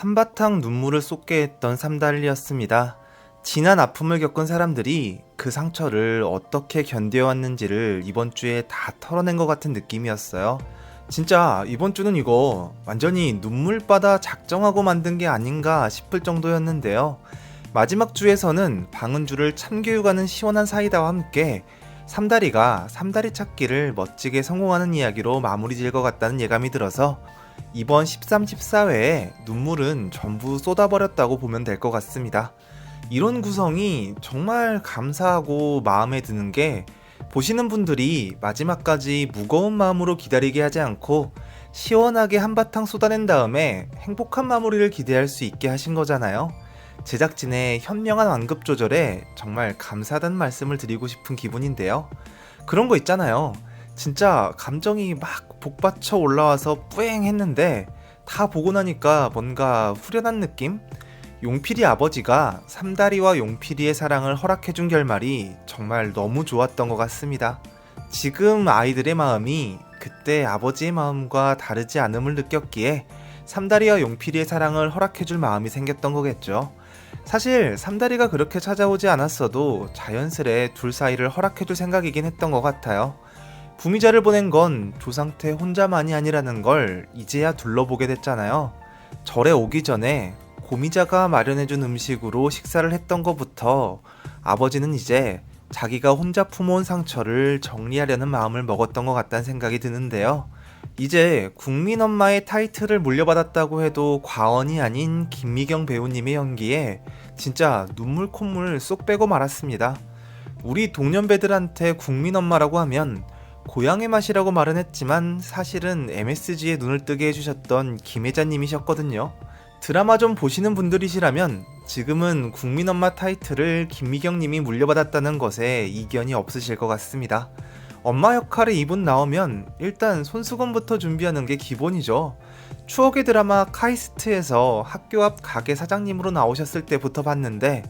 한바탕 눈물을 쏟게 했던 삼달이었습니다. 지난 아픔을 겪은 사람들이 그 상처를 어떻게 견뎌왔는지를 이번 주에 다 털어낸 것 같은 느낌이었어요. 진짜 이번 주는 이거 완전히 눈물바다 작정하고 만든 게 아닌가 싶을 정도였는데요. 마지막 주에서는 방은주를 참교육하는 시원한 사이다와 함께 삼다리가 삼다리 찾기를 멋지게 성공하는 이야기로 마무리 지을 것 같다는 예감이 들어서 이번 13, 14회에 눈물은 전부 쏟아버렸다고 보면 될 것 같습니다. 이런 구성이 정말 감사하고 마음에 드는 게 보시는 분들이 마지막까지 무거운 마음으로 기다리게 하지 않고 시원하게 한바탕 쏟아낸 다음에 행복한 마무리를 기대할 수 있게 하신 거잖아요. 제작진의 현명한 완급 조절에 정말 감사하다는 말씀을 드리고 싶은 기분인데요. 그런 거 있잖아요. 진짜 감정이 막 복받쳐 올라와서 뿌앵 했는데 다 보고 나니까 뭔가 후련한 느낌? 용필이 아버지가 삼다리와 용필이의 사랑을 허락해준 결말이 정말 너무 좋았던 것 같습니다. 지금 아이들의 마음이 그때 아버지의 마음과 다르지 않음을 느꼈기에 삼다리와 용필이의 사랑을 허락해줄 마음이 생겼던 거겠죠. 사실 삼다리가 그렇게 찾아오지 않았어도 자연스레 둘 사이를 허락해줄 생각이긴 했던 것 같아요. 부미자를 보낸 건 조상태 혼자만이 아니라는 걸 이제야 둘러보게 됐잖아요. 절에 오기 전에 고미자가 마련해준 음식으로 식사를 했던 것부터 아버지는 이제 자기가 혼자 품어온 상처를 정리하려는 마음을 먹었던 것 같다는 생각이 드는데요. 이제 국민엄마의 타이틀을 물려받았다고 해도 과언이 아닌 김미경 배우님의 연기에 진짜 눈물 콧물 쏙 빼고 말았습니다. 우리 동년배들한테 국민엄마라고 하면 고향의 맛이라고 말은 했지만 사실은 MSG에 눈을 뜨게 해주셨던 김혜자님이셨거든요. 드라마 좀 보시는 분들이시라면 지금은 국민엄마 타이틀을 김미경님이 물려받았다는 것에 이견이 없으실 것 같습니다. 엄마 역할에 이분 나오면 일단 손수건부터 준비하는 게 기본이죠. 추억의 드라마 카이스트에서 학교 앞 가게 사장님으로 나오셨을 때부터 봤는데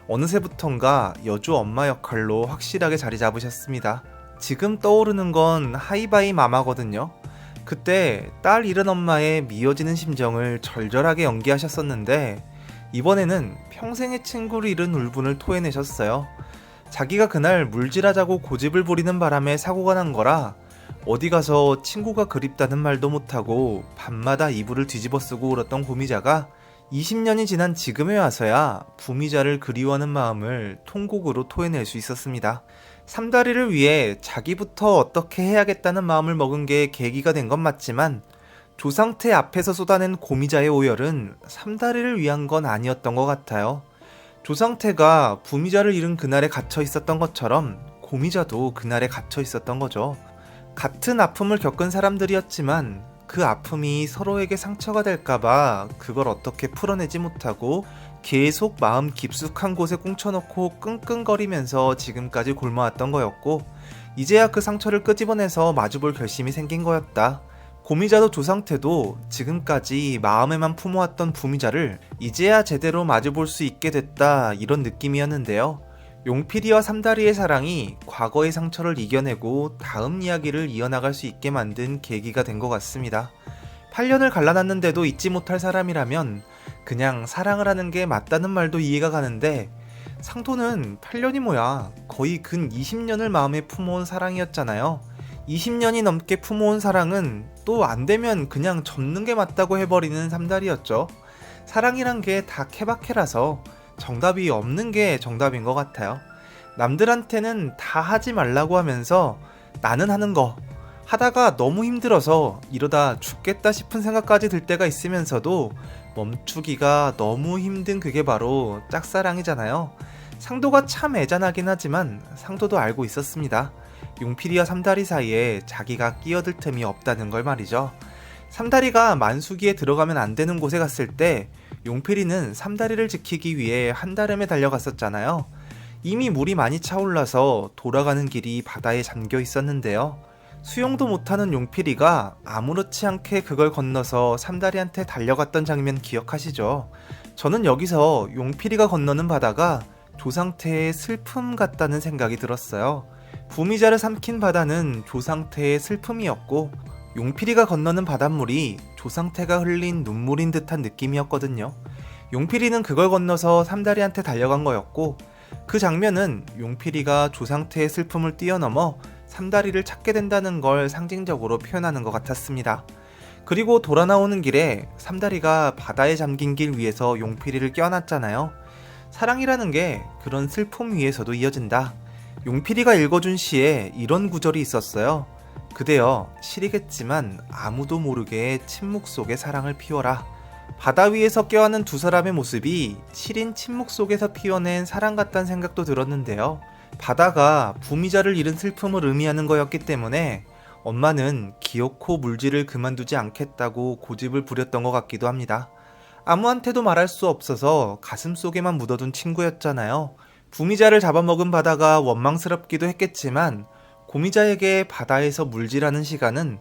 어느새부턴가 여주 엄마 역할로 확실하게 자리 잡으셨습니다. 지금 떠오르는 건 하이바이 마마거든요. 그때 딸 잃은 엄마의 미어지는 심정을 절절하게 연기하셨었는데 이번에는 평생의 친구를 잃은 울분을 토해내셨어요. 자기가 그날 물질하자고 고집을 부리는 바람에 사고가 난 거라 어디 가서 친구가 그립다는 말도 못하고 밤마다 이불을 뒤집어 쓰고 울었던 고미자가 20년이 지난 지금에 와서야 부미자를 그리워하는 마음을 통곡으로 토해낼 수 있었습니다. 삼다리를 위해 자기부터 어떻게 해야겠다는 마음을 먹은 게 계기가 된 건 맞지만 조상태 앞에서 쏟아낸 고미자의 오열은 삼다리를 위한 건 아니었던 것 같아요. 조상태가 부미자를 잃은 그날에 갇혀 있었던 것처럼 고미자도 그날에 갇혀 있었던 거죠. 같은 아픔을 겪은 사람들이었지만 그 아픔이 서로에게 상처가 될까봐 그걸 어떻게 풀어내지 못하고 계속 마음 깊숙한 곳에 꽁쳐놓고 끙끙거리면서 지금까지 굶어왔던 거였고 이제야 그 상처를 끄집어내서 마주볼 결심이 생긴 거였다. 고미자도 조상태도 지금까지 마음에만 품어왔던 부미자를 이제야 제대로 마주볼 수 있게 됐다 이런 느낌이었는데요. 용필이와 삼다리의 사랑이 과거의 상처를 이겨내고 다음 이야기를 이어나갈 수 있게 만든 계기가 된 것 같습니다. 8년을 갈라놨는데도 잊지 못할 사람이라면 그냥 사랑을 하는 게 맞다는 말도 이해가 가는데 상도는 8년이 뭐야, 거의 근 20년을 마음에 품어온 사랑이었잖아요. 20년이 넘게 품어온 사랑은 또 안되면 그냥 접는 게 맞다고 해버리는 삼다리였죠. 사랑이란 게 다 케바케라서 정답이 없는 게 정답인 것 같아요. 남들한테는 다 하지 말라고 하면서 나는 하는 거 하다가 너무 힘들어서 이러다 죽겠다 싶은 생각까지 들 때가 있으면서도 멈추기가 너무 힘든 그게 바로 짝사랑이잖아요. 상도가 참 애잔하긴 하지만 상도도 알고 있었습니다. 용필이와 삼다리 사이에 자기가 끼어들 틈이 없다는 걸 말이죠. 삼다리가 만수기에 들어가면 안 되는 곳에 갔을 때 용필이는 삼다리를 지키기 위해 한다름에 달려갔었잖아요. 이미 물이 많이 차올라서 돌아가는 길이 바다에 잠겨 있었는데요. 수영도 못하는 용필이가 아무렇지 않게 그걸 건너서 삼다리한테 달려갔던 장면 기억하시죠? 저는 여기서 용필이가 건너는 바다가 조상태의 슬픔 같다는 생각이 들었어요. 부미자를 삼킨 바다는 조상태의 슬픔이었고 용필이가 건너는 바닷물이 조상태가 흘린 눈물인 듯한 느낌이었거든요. 용필이는 그걸 건너서 삼다리한테 달려간 거였고, 그 장면은 용필이가 조상태의 슬픔을 뛰어넘어 삼다리를 찾게 된다는 걸 상징적으로 표현하는 것 같았습니다. 그리고 돌아 나오는 길에 삼다리가 바다에 잠긴 길 위에서 용필이를 껴안았잖아요. 사랑이라는 게 그런 슬픔 위에서도 이어진다. 용필이가 읽어준 시에 이런 구절이 있었어요. 그대여, 시리겠지만 아무도 모르게 침묵 속에 사랑을 피워라. 바다 위에서 껴안은 두 사람의 모습이 시린 침묵 속에서 피워낸 사랑 같다는 생각도 들었는데요. 바다가 부미자를 잃은 슬픔을 의미하는 거였기 때문에 엄마는 기어코 물질을 그만두지 않겠다고 고집을 부렸던 것 같기도 합니다. 아무한테도 말할 수 없어서 가슴속에만 묻어둔 친구였잖아요. 부미자를 잡아먹은 바다가 원망스럽기도 했겠지만 고미자에게 바다에서 물질하는 시간은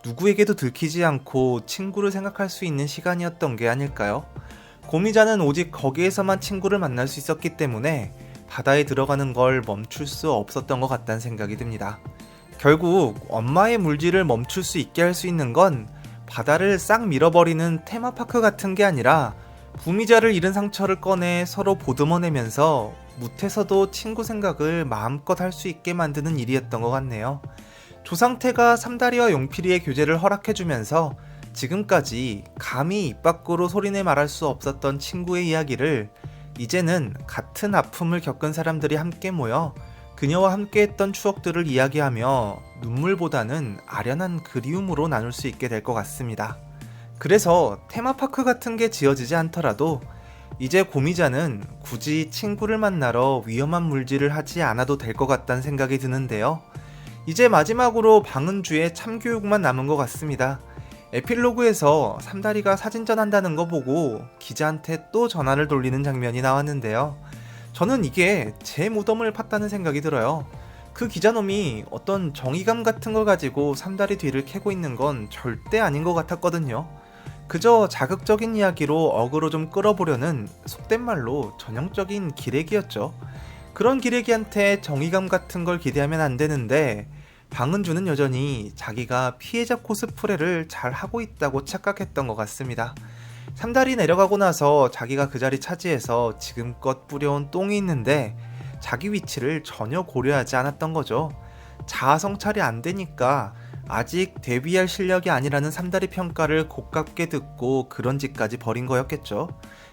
누구에게도 들키지 않고 친구를 생각할 수 있는 시간이었던 게 아닐까요? 고미자는 오직 거기에서만 친구를 만날 수 있었기 때문에 바다에 들어가는 걸 멈출 수 없었던 것 같다는 생각이 듭니다. 결국 엄마의 물질을 멈출 수 있게 할 수 있는 건 바다를 싹 밀어버리는 테마파크 같은 게 아니라 부미자를 잃은 상처를 꺼내 서로 보듬어내면서 묻해서도 친구 생각을 마음껏 할 수 있게 만드는 일이었던 것 같네요. 조상태가 삼다리와 용필이의 교제를 허락해주면서 지금까지 감히 입 밖으로 소리내 말할 수 없었던 친구의 이야기를 이제는 같은 아픔을 겪은 사람들이 함께 모여 그녀와 함께했던 추억들을 이야기하며 눈물보다는 아련한 그리움으로 나눌 수 있게 될 것 같습니다. 그래서 테마파크 같은 게 지어지지 않더라도 이제 고미자는 굳이 친구를 만나러 위험한 물질을 하지 않아도 될 것 같다는 생각이 드는데요. 이제 마지막으로 방은주의 참교육만 남은 것 같습니다. 에필로그에서 삼다리가 사진전 한다는 거 보고 기자한테 또 전화를 돌리는 장면이 나왔는데요. 저는 이게 제 무덤을 팠다는 생각이 들어요. 그 기자놈이 어떤 정의감 같은 걸 가지고 삼다리 뒤를 캐고 있는 건 절대 아닌 것 같았거든요. 그저 자극적인 이야기로 어그로 좀 끌어보려는 속된 말로 전형적인 기레기였죠. 그런 기레기한테 정의감 같은 걸 기대하면 안 되는데 방은주는 여전히 자기가 피해자 코스프레를 잘 하고 있다고 착각했던 것 같습니다. 삼다리 내려가고 나서 자기가 그 자리 차지해서 지금껏 뿌려온 똥이 있는데 자기 위치를 전혀 고려하지 않았던 거죠. 자아 성찰이 안 되니까 아직 데뷔할 실력이 아니라는 삼다리 평가를 고깝게 듣고 그런 짓까지 벌인 거였겠죠.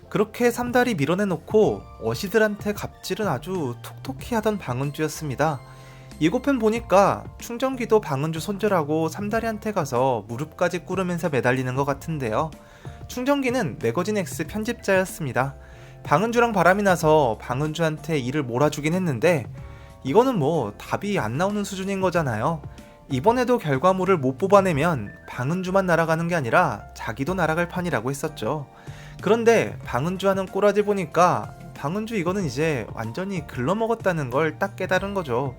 그렇게 삼다리 밀어내놓고 어시들한테 갑질은 아주 톡톡히 하던 방은주였습니다. 예고편 보니까 충전기도 방은주 손절하고 삼다리한테 가서 무릎까지 꿇으면서 매달리는 것 같은데요. 충전기는 매거진 X 편집자였습니다. 방은주랑 바람이 나서 방은주한테 일을 몰아주긴 했는데 이거는 뭐 답이 안 나오는 수준인 거잖아요. 이번에도 결과물을 못 뽑아내면 방은주만 날아가는 게 아니라 자기도 날아갈 판이라고 했었죠. 그런데 방은주하는 꼬라지 보니까 방은주 이거는 이제 완전히 글러먹었다는 걸 딱 깨달은 거죠.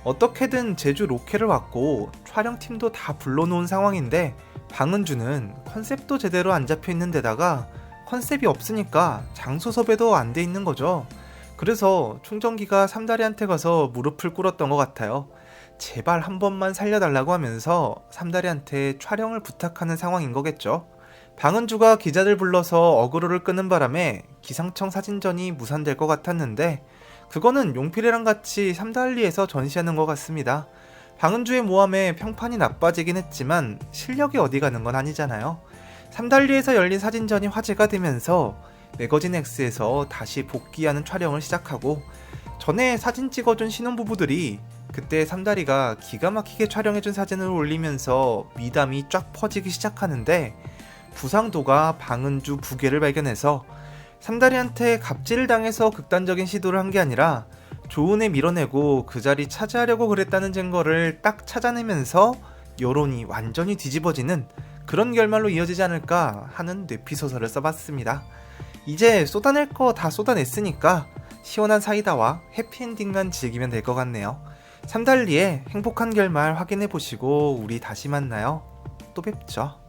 어떻게든 제주 로케를 왔고 촬영팀도 다 불러놓은 상황인데 방은주는 컨셉도 제대로 안 잡혀있는 데다가 컨셉이 없으니까 장소 섭외도 안 돼 있는 거죠. 그래서 충전기가 삼다리한테 가서 무릎을 꿇었던 것 같아요. 제발 한 번만 살려달라고 하면서 삼다리한테 촬영을 부탁하는 상황인 거겠죠. 방은주가 기자들 불러서 어그로를 끄는 바람에 기상청 사진전이 무산될 것 같았는데 그거는 용필이랑 같이 삼달리에서 전시하는 것 같습니다. 방은주의 모함에 평판이 나빠지긴 했지만 실력이 어디 가는 건 아니잖아요. 삼달리에서 열린 사진전이 화제가 되면서 매거진 X에서 다시 복귀하는 촬영을 시작하고 전에 사진 찍어준 신혼부부들이 그때 삼다리가 기가 막히게 촬영해준 사진을 올리면서 미담이 쫙 퍼지기 시작하는데 부상도가 방은주 부계를 발견해서 삼다리한테 갑질을 당해서 극단적인 시도를 한 게 아니라 조은에 밀어내고 그 자리 차지하려고 그랬다는 증거를 딱 찾아내면서 여론이 완전히 뒤집어지는 그런 결말로 이어지지 않을까 하는 뇌피소설을 써봤습니다. 이제 쏟아낼 거 다 쏟아냈으니까 시원한 사이다와 해피엔딩만 즐기면 될 것 같네요. 삼달리의 행복한 결말 확인해보시고 우리 다시 만나요. 또 뵙죠.